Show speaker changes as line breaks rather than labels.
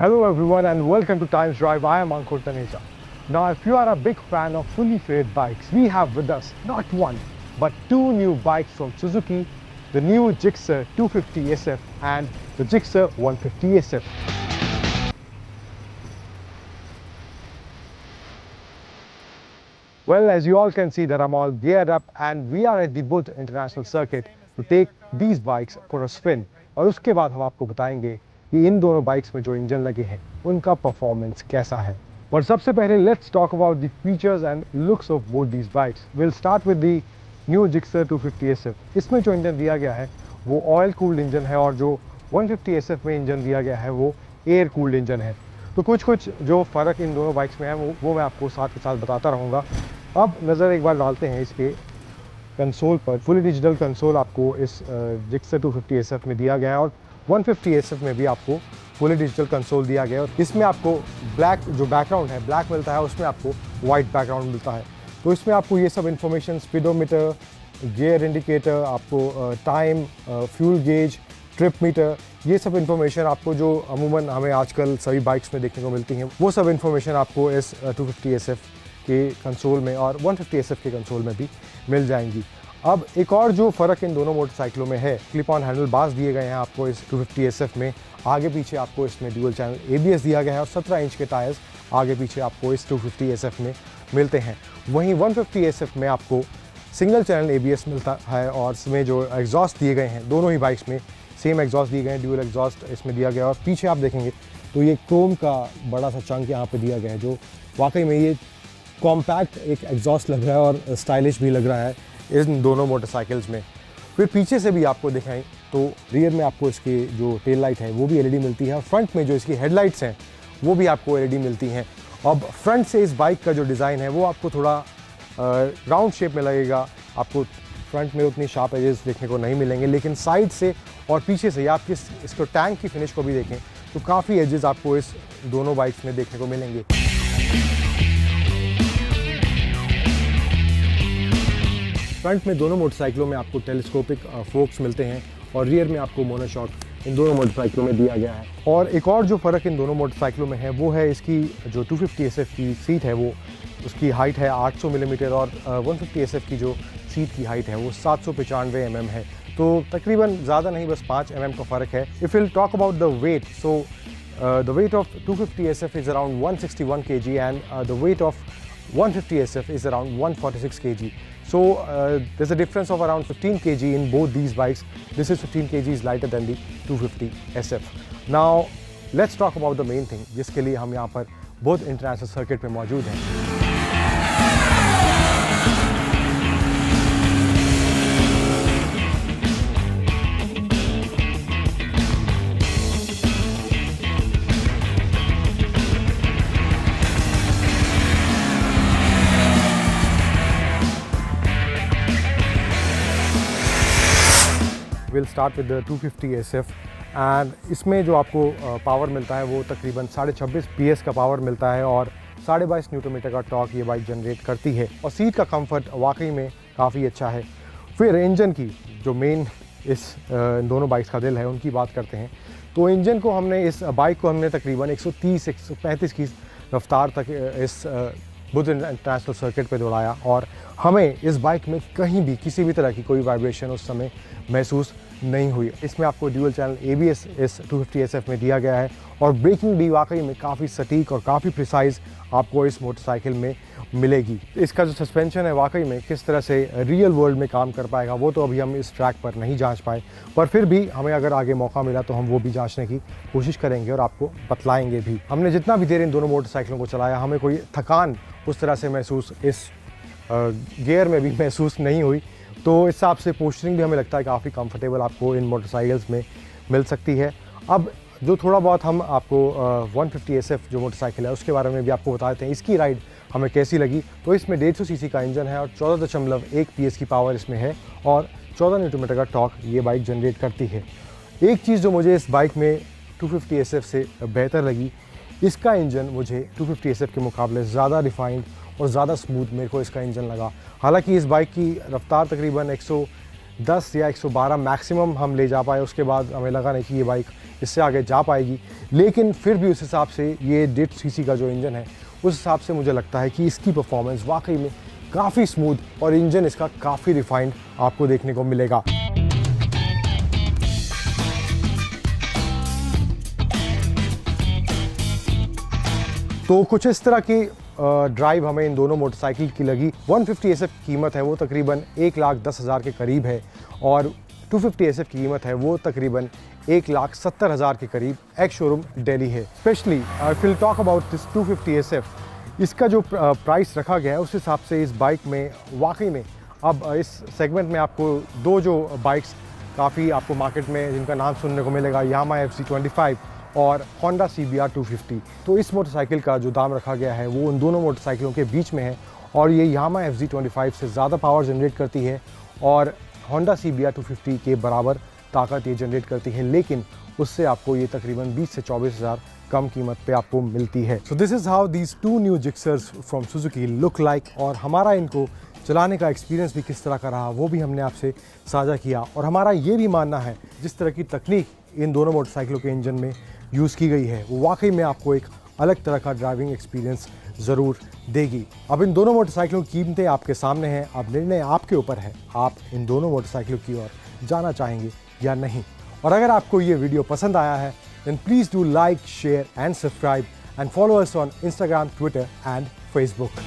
Hello everyone and welcome to Times Drive. I am Ankur Taneja. Now if you are a big fan of fully faired bikes, we have with us not one but two new bikes from Suzuki, the new Gixxer 250 SF and the Gixxer 150 SF. Well, as you all can see that I'm all geared up and we are at the Buddh International Circuit to take these bikes for a spin. और उसके बाद हम आपको बताएंगे कि इन दोनों bikes में जो इंजन लगे हैं उनका परफॉर्मेंस कैसा है। पर सबसे पहले let's talk about the features and looks of both these bikes. Will start with the new Gixxer 250 SF। इसमें जो इंजन दिया गया है वो ऑयल कूल्ड इंजन है और जो 150 SF में इंजन दिया गया है वो एयर कूल्ड इंजन है। तो कुछ जो फ़र्क इन दोनों बाइक्स में है वो मैं आपको साथ के साथ बताता रहूँगा। अब नज़र एक बार डालते हैं इसके कंसोल पर। फुली डिजिटल कंसोल आपको इस जिक्सर 250 SF में दिया गया है और 150 SF में भी आपको फुली डिजिटल कंसोल दिया गया है। और इसमें आपको ब्लैक जो बैकग्राउंड है ब्लैक मिलता है, उसमें आपको वाइट बैकग्राउंड मिलता है। तो इसमें आपको ये सब इन्फॉर्मेशन, स्पीडोमीटर, गियर इंडिकेटर, आपको time, fuel gauge, trip meter, ये सब इन्फॉर्मेशन आपको जो अमूमन हमें आजकल सभी बाइक्स में देखने को मिलती हैं वो सब इन्फॉर्मेशन आपको इस 250 SF के कंसोल में और 150 SF के कंसोल में भी मिल जाएंगी। अब एक और जो फ़र्क इन दोनों मोटरसाइकिलों में है, क्लिप ऑन हैंडल बार्स दिए गए हैं आपको इस 250 SF में। आगे पीछे आपको इसमें ड्यूल चैनल ABS दिया गया है और 17 इंच के टायर्स आगे पीछे आपको इस 250 SF में मिलते हैं। वहीं 150 SF में आपको सिंगल चैनल ABS मिलता है और इसमें जो एग्जॉस्ट दिए गए हैं दोनों ही बाइक्स में सेम एग्जॉस्ट दिए गए हैं, ड्यूल एग्जॉस्ट इसमें दिया गया है। और पीछे आप देखेंगे तो ये क्रोम का बड़ा सा चंक यहाँ पर दिया गया है जो वाकई में ये कॉम्पैक्ट एक एग्जॉस्ट लग रहा है और स्टाइलिश भी लग रहा है इन दोनों मोटरसाइकिल्स में। फिर पीछे से भी आपको दिखाएं तो रियर में आपको इसकी जो टेल लाइट है वो भी LED मिलती है और फ्रंट में जो इसकी हेडलाइट्स हैं वो भी आपको LED मिलती हैं। अब फ्रंट से इस बाइक का जो डिज़ाइन है वो आपको थोड़ा राउंड शेप में लगेगा, आपको फ्रंट में उतनी शार्प एजेस देखने को नहीं मिलेंगे, लेकिन साइड से और पीछे से आप इसको टैंक की फिनिश को भी देखें तो काफ़ी एजेस आपको इस दोनों बाइक्स में देखने को मिलेंगे। फ्रंट में दोनों मोटरसाइकिलों में आपको टेलीस्कोपिक फोक्स मिलते हैं और रियर में आपको मोनोशॉक इन दोनों मोटरसाइकिलों में दिया गया है। और एक और जो फ़र्क इन दोनों मोटरसाइकिलों में है वो है इसकी जो 250 SF की सीट है वो उसकी हाइट है 800 मिलीमीटर और 150 SF की जो सीट की हाइट है वो 795 mm है। तो तकरीबन ज़्यादा नहीं, बस 5 mm का फ़र्क है। If will talk about the weight, so the weight of 250 SF is around 161 kg and the weight of 150 SF is around 146 kg. So there's a difference of around 15 kg in both these bikes. This is 15 kg lighter than the 250 SF. Now let's talk about the main thing जिसके लिए हम यहाँ पर Buddha international circuit में मौजूद हैं। Will start with the 250 SF and इसमें जो आपको पावर मिलता है वो तकरीबन 26.5 PS का पावर मिलता है और 22.5 Nm का टॉर्क ये बाइक जनरेट करती है और सीट का कंफर्ट वाकई में काफ़ी अच्छा है। फिर इंजन की जो मेन इस दोनों बाइक्स का दिल है उनकी बात करते हैं। तो इंजन को हमने इस बाइक को हमने तकरीबन 130-135 की रफ्तार तक इस बुद्ध इंटरनेशनल सर्किट पे दौड़ाया और हमें इस बाइक में कहीं भी किसी भी तरह की कोई वाइब्रेशन उस समय महसूस नहीं हुई। इसमें आपको ड्यूल चैनल ABS इस 250 SF में दिया गया है और ब्रेकिंग भी वाकई में काफ़ी सटीक और काफ़ी प्रिसाइज आपको इस मोटरसाइकिल में मिलेगी। इसका जो सस्पेंशन है वाकई में किस तरह से रियल वर्ल्ड में काम कर पाएगा वो तो अभी हम इस ट्रैक पर नहीं जांच पाए, पर फिर भी हमें अगर आगे मौका मिला तो हम वो भी जांचने की कोशिश करेंगे और आपको बतलाएंगे भी। हमने जितना भी देर इन दोनों मोटरसाइकिलों को चलाया हमें कोई थकान उस तरह से महसूस इस गियर में भी महसूस नहीं हुई। तो इस हिसाब से पोस्चरिंग भी हमें लगता है काफ़ी कंफर्टेबल आपको इन मोटरसाइकिल्स में मिल सकती है। अब जो थोड़ा बहुत हम आपको 150 SF जो मोटरसाइकिल है उसके बारे में भी आपको बताते हैं, इसकी राइड हमें कैसी लगी। तो इसमें 150 cc का इंजन है और 14.1 PS की पावर इसमें है और 14 Nm का टॉर्क ये बाइक जनरेट करती है। एक चीज़ जो मुझे इस बाइक में 250 SF से बेहतर लगी, इसका इंजन मुझे 250 SF के मुकाबले ज़्यादा रिफाइंड और ज़्यादा स्मूथ मेरे को इसका इंजन लगा। हालांकि इस बाइक की रफ्तार तकरीबन 10 या 112 मैक्सिमम हम ले जा पाए। उसके बाद हमें लगा नहीं कि ये बाइक इससे आगे जा पाएगी, लेकिन फिर भी उस हिसाब से ये 1.5 सीसी का जो इंजन है उस हिसाब से मुझे लगता है कि इसकी परफॉर्मेंस वाकई में काफ़ी स्मूथ और इंजन इसका काफ़ी रिफाइंड आपको देखने को मिलेगा। तो कुछ इस तरह की ड्राइव हमें इन दोनों मोटरसाइकिल की लगी। 150 SF की कीमत है वो तकरीबन 1,10,000 के करीब है और 250 SF की कीमत है वो तकरीबन 1,70,000 के करीब। एक्स शोरूम दिल्ली है। Specially if will talk about this 250 SF, इसका जो प्राइस रखा गया है उस हिसाब से इस बाइक में वाकई में अब इस सेगमेंट में आपको दो जो बाइक्स काफ़ी आपको मार्केट में जिनका नाम सुनने को मिलेगा, यामाहा FC25 और होंडा CBR 250। तो इस मोटरसाइकिल का जो दाम रखा गया है वो उन दोनों मोटरसाइकिलों के बीच में है और ये यामाहा FC25 से ज़्यादा पावर जनरेट करती है और होंडा CBR 250 के बराबर ताकत ये जनरेट करती है, लेकिन उससे आपको ये तकरीबन 20 से 24,000 कम कीमत पे आपको मिलती है। So this is how these 2 new Gixxers from Suzuki look like, और हमारा इनको चलाने का एक्सपीरियंस भी किस तरह का रहा वो भी हमने आपसे साझा किया। और हमारा ये भी मानना है जिस तरह की तकनीक इन दोनों मोटरसाइकिलों के इंजन में यूज़ की गई है वो वाकई में आपको एक अलग तरह का ड्राइविंग एक्सपीरियंस ज़रूर देगी। अब इन दोनों मोटरसाइकिलों की कीमतें आपके सामने हैं। अब निर्णय आपके ऊपर है, आप इन दोनों मोटरसाइकिलों की ओर जाना चाहेंगे या नहीं। और अगर आपको ये वीडियो पसंद आया है then please do like, share and subscribe and follow us on Instagram, Twitter and Facebook.